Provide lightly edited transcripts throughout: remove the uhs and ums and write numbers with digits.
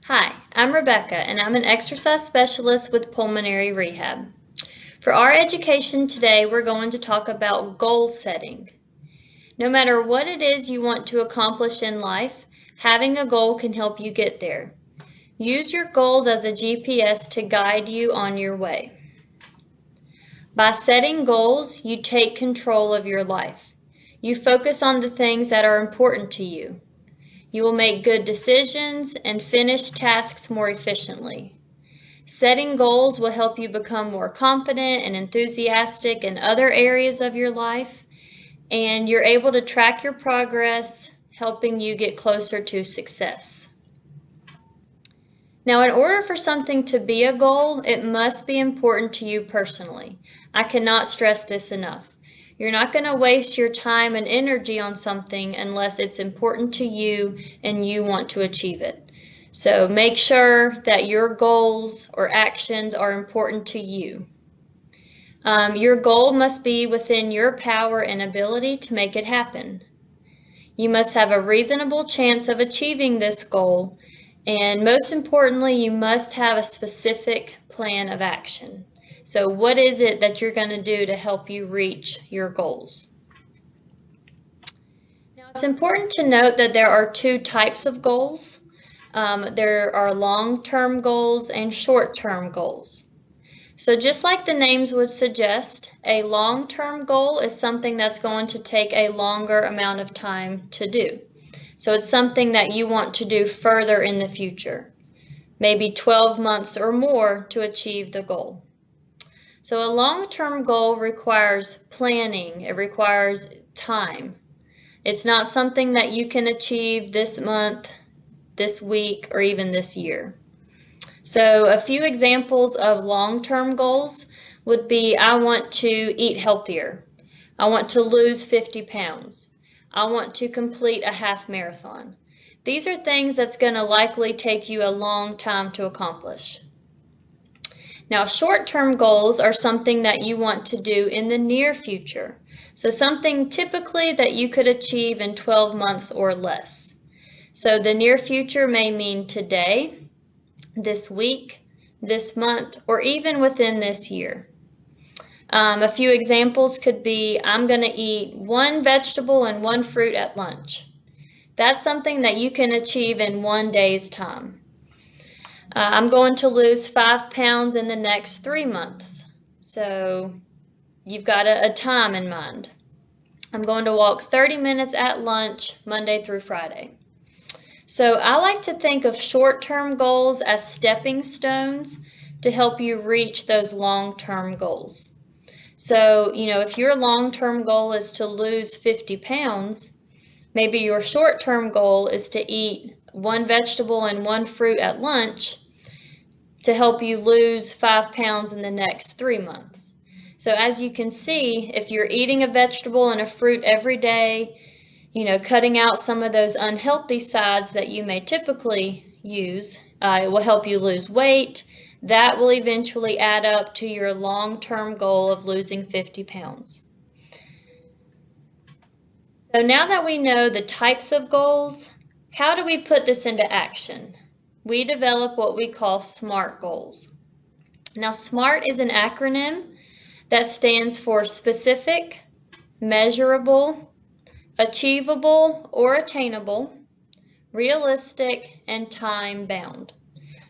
Hi, I'm Rebecca, and I'm an exercise specialist with Pulmonary Rehab. For our education today, we're going to talk about goal setting. No matter what it is you want to accomplish in life, having a goal can help you get there. Use your goals as a GPS to guide you on your way. By setting goals, you take control of your life. You focus on the things that are important to you. You will make good decisions and finish tasks more efficiently. Setting goals will help you become more confident and enthusiastic in other areas of your life, and you're able to track your progress, helping you get closer to success. Now, in order for something to be a goal, it must be important to you personally. I cannot stress this enough. You're not going to waste your time and energy on something unless it's important to you and you want to achieve it. So make sure that your goals or actions are important to you. Your goal must be within your power and ability to make it happen. You must have a reasonable chance of achieving this goal, and most importantly, you must have a specific plan of action. So what is it that you're going to do to help you reach your goals? Now, it's important to note that there are two types of goals. There are long-term goals and short-term goals. So just like the names would suggest, a long-term goal is something that's going to take a longer amount of time to do. So it's something that you want to do further in the future, maybe 12 months or more to achieve the goal. So a long-term goal requires planning. It requires time. It's not something that you can achieve this month, this week, or even this year. So a few examples of long-term goals would be, I want to eat healthier. I want to lose 50 pounds. I want to complete a half marathon. These are things that's going to likely take you a long time to accomplish. Now, short-term goals are something that you want to do in the near future. So something typically that you could achieve in 12 months or less. So the near future may mean today, this week, this month, or even within this year. A few examples could be, I'm going to eat 1 vegetable and 1 fruit at lunch. That's something that you can achieve in 1 day's time. I'm going to lose 5 pounds in the next 3 months. So you've got a time in mind. I'm going to walk 30 minutes at lunch Monday through Friday. So I like to think of short-term goals as stepping stones to help you reach those long-term goals. So, if your long-term goal is to lose 50 pounds, maybe your short-term goal is to eat 1 vegetable and 1 fruit at lunch to help you lose 5 pounds in the next 3 months. So as you can see, if you're eating a vegetable and a fruit every day, cutting out some of those unhealthy sides that you may typically use, it will help you lose weight. That will eventually add up to your long-term goal of losing 50 pounds. So now that we know the types of goals, how do we put this into action? We develop what we call SMART goals. Now, SMART is an acronym that stands for specific, measurable, achievable or attainable, realistic, and time-bound.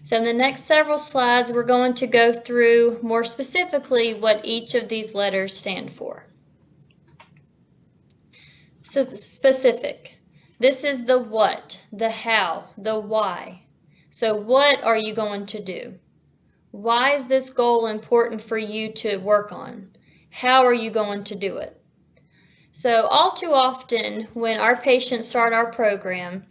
So in the next several slides, we're going to go through more specifically what each of these letters stand for. So specific. This is the what, the how, the why. So what are you going to do? Why is this goal important for you to work on? How are you going to do it? So all too often when our patients start our program,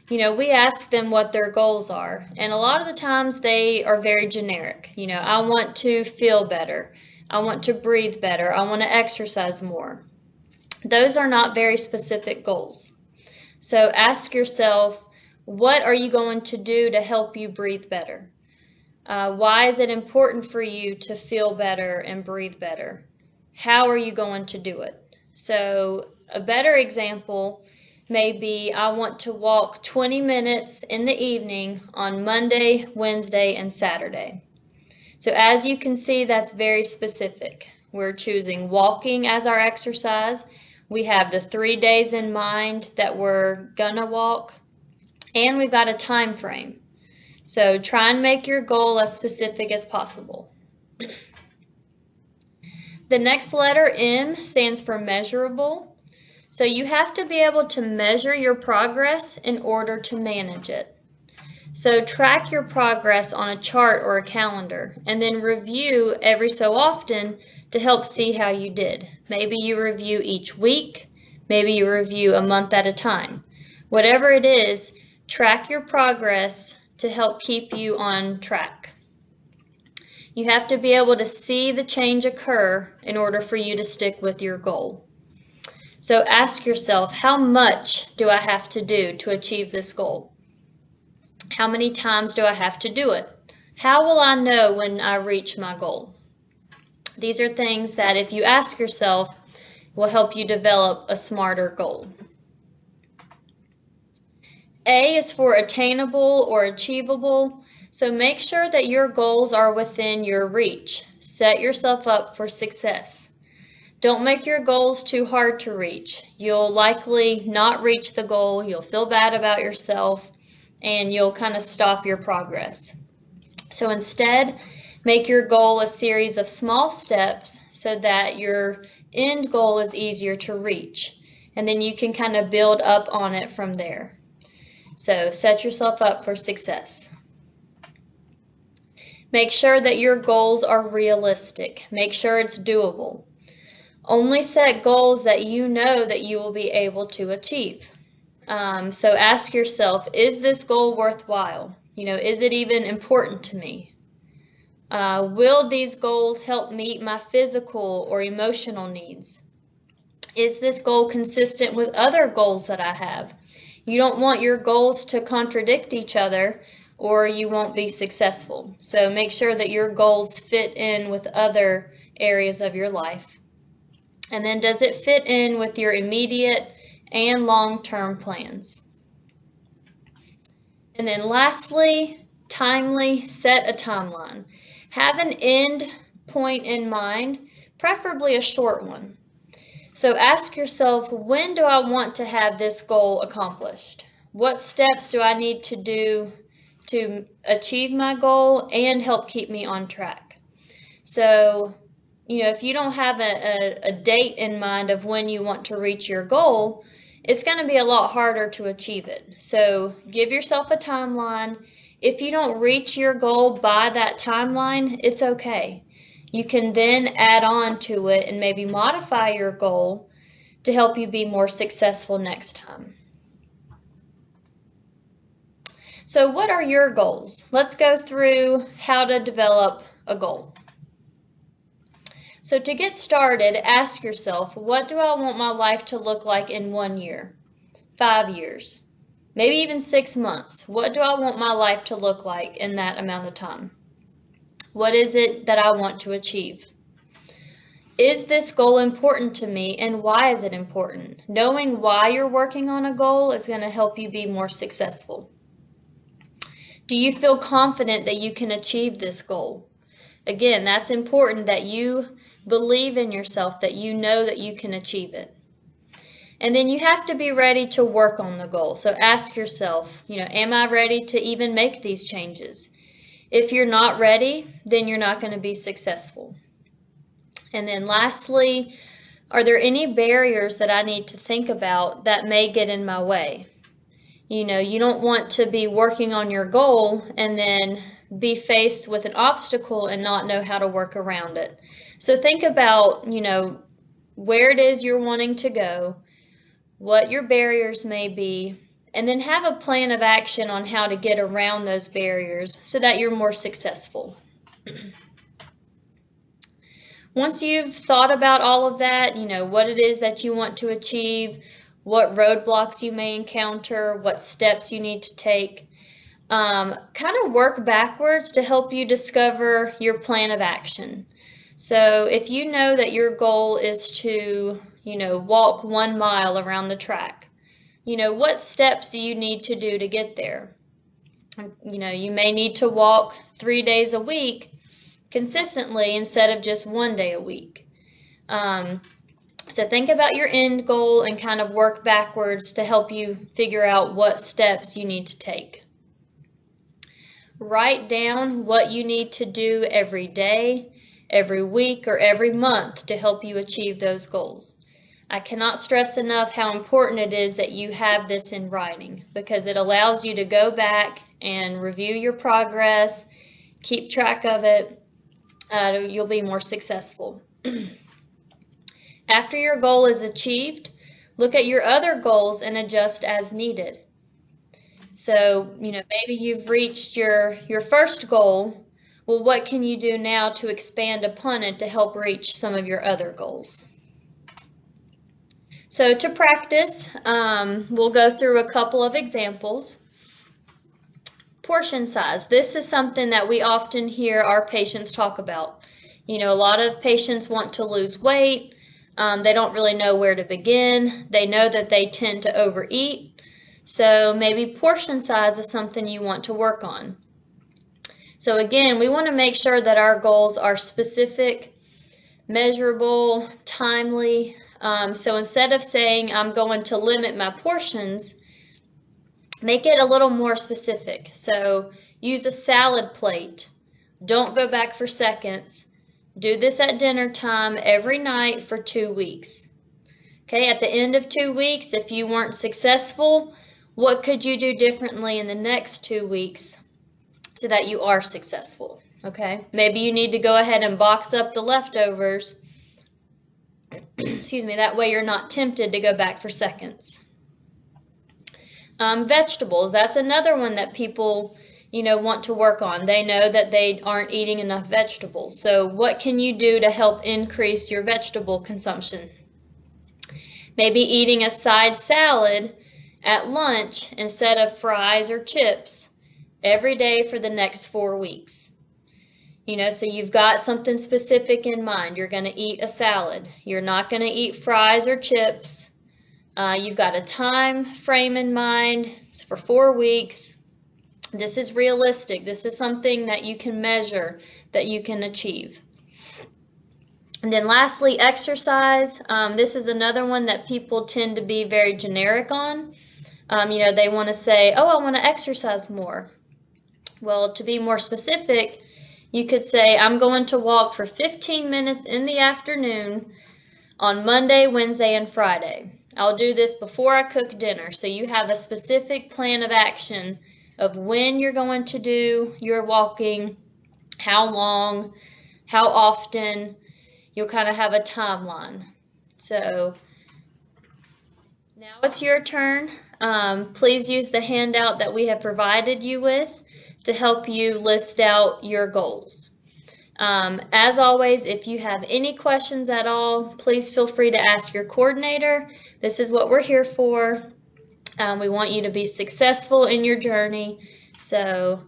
we ask them what their goals are. And a lot of the times they are very generic. I want to feel better. I want to breathe better. I want to exercise more. Those are not very specific goals. So ask yourself, what are you going to do to help you breathe better? Why is it important for you to feel better and breathe better? How are you going to do it? So a better example Maybe I want to walk 20 minutes in the evening on Monday, Wednesday, and Saturday. So as you can see, that's very specific. We're choosing walking as our exercise. We have the 3 days in mind that we're gonna walk, and we've got a time frame. So try and make your goal as specific as possible. The next letter, M, stands for measurable. So you have to be able to measure your progress in order to manage it. So track your progress on a chart or a calendar, and then review every so often to help see how you did. Maybe you review each week, maybe you review a month at a time. Whatever it is, track your progress to help keep you on track. You have to be able to see the change occur in order for you to stick with your goal. So ask yourself, how much do I have to do to achieve this goal? How many times do I have to do it? How will I know when I reach my goal? These are things that, if you ask yourself, will help you develop a smarter goal. A is for attainable or achievable. So make sure that your goals are within your reach. Set yourself up for success. Don't make your goals too hard to reach. You'll likely not reach the goal, you'll feel bad about yourself, and you'll kind of stop your progress. So instead, make your goal a series of small steps so that your end goal is easier to reach. And then you can kind of build up on it from there. So set yourself up for success. Make sure that your goals are realistic. Make sure it's doable. Only set goals that you know that you will be able to achieve. So ask yourself, is this goal worthwhile? Is it even important to me? Will these goals help meet my physical or emotional needs? Is this goal consistent with other goals that I have? You don't want your goals to contradict each other, or you won't be successful. So make sure that your goals fit in with other areas of your life. And then, does it fit in with your immediate and long-term plans? And then lastly, timely, set a timeline. Have an end point in mind, preferably a short one. So ask yourself, when do I want to have this goal accomplished? What steps do I need to do to achieve my goal and help keep me on track? So if you don't have a date in mind of when you want to reach your goal, it's going to be a lot harder to achieve it. So give yourself a timeline. If you don't reach your goal by that timeline, it's okay. You can then add on to it and maybe modify your goal to help you be more successful next time. So what are your goals? Let's go through how to develop a goal. So to get started, ask yourself, what do I want my life to look like in 1 year, 5 years, maybe even 6 months? What do I want my life to look like in that amount of time? What is it that I want to achieve? Is this goal important to me, and why is it important? Knowing why you're working on a goal is going to help you be more successful. Do you feel confident that you can achieve this goal? Again, that's important that you believe in yourself, that you know that you can achieve it. And then you have to be ready to work on the goal. So ask yourself, am I ready to even make these changes? If you're not ready, then you're not going to be successful. And then lastly, are there any barriers that I need to think about that may get in my way? You don't want to be working on your goal and then be faced with an obstacle and not know how to work around it. So think about, where it is you're wanting to go, what your barriers may be, and then have a plan of action on how to get around those barriers so that you're more successful. Once you've thought about all of that, what it is that you want to achieve, what roadblocks you may encounter, what steps you need to take, kind of work backwards to help you discover your plan of action. So if you know that your goal is to, walk 1 mile around the track, what steps do you need to do to get there? You may need to walk 3 days a week consistently instead of just 1 day a week. So think about your end goal and kind of work backwards to help you figure out what steps you need to take. Write down what you need to do every day, every week, or every month to help you achieve those goals. I cannot stress enough how important it is that you have this in writing, because it allows you to go back and review your progress, keep track of it. You'll be more successful. After your goal is achieved, look at your other goals and adjust as needed. So, maybe you've reached your first goal. Well, what can you do now to expand upon it to help reach some of your other goals? So to practice, we'll go through a couple of examples. Portion size. This is something that we often hear our patients talk about. A lot of patients want to lose weight. They don't really know where to begin. They know that they tend to overeat. So maybe portion size is something you want to work on. So again, we want to make sure that our goals are specific, measurable, timely. So instead of saying I'm going to limit my portions, make it a little more specific. So use a salad plate. Don't go back for seconds. Do this at dinner time every night for 2 weeks. Okay, at the end of 2 weeks, if you weren't successful, what could you do differently in the next 2 weeks so that you are successful? Okay, maybe you need to go ahead and box up the leftovers. Excuse me, that way you're not tempted to go back for seconds. Vegetables, that's another one that people, want to work on. They know that they aren't eating enough vegetables. So what can you do to help increase your vegetable consumption? Maybe eating a side salad at lunch instead of fries or chips every day for the next 4 weeks. So you've got something specific in mind. You're going to eat a salad. You're not going to eat fries or chips. You've got a time frame in mind. It's for 4 weeks. This is realistic. This is something that you can measure, that you can achieve. And then lastly, exercise. This is another one that people tend to be very generic on. They want to say, oh, I want to exercise more. Well, to be more specific, you could say, I'm going to walk for 15 minutes in the afternoon on Monday, Wednesday, and Friday. I'll do this before I cook dinner. So you have a specific plan of action of when you're going to do your walking, how long, how often. You'll kind of have a timeline. So now it's your turn. Please use the handout that we have provided you with to help you list out your goals. As always, if you have any questions at all, please feel free to ask your coordinator. This is what we're here for. We want you to be successful in your journey. So,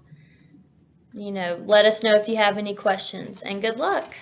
let us know if you have any questions, and good luck.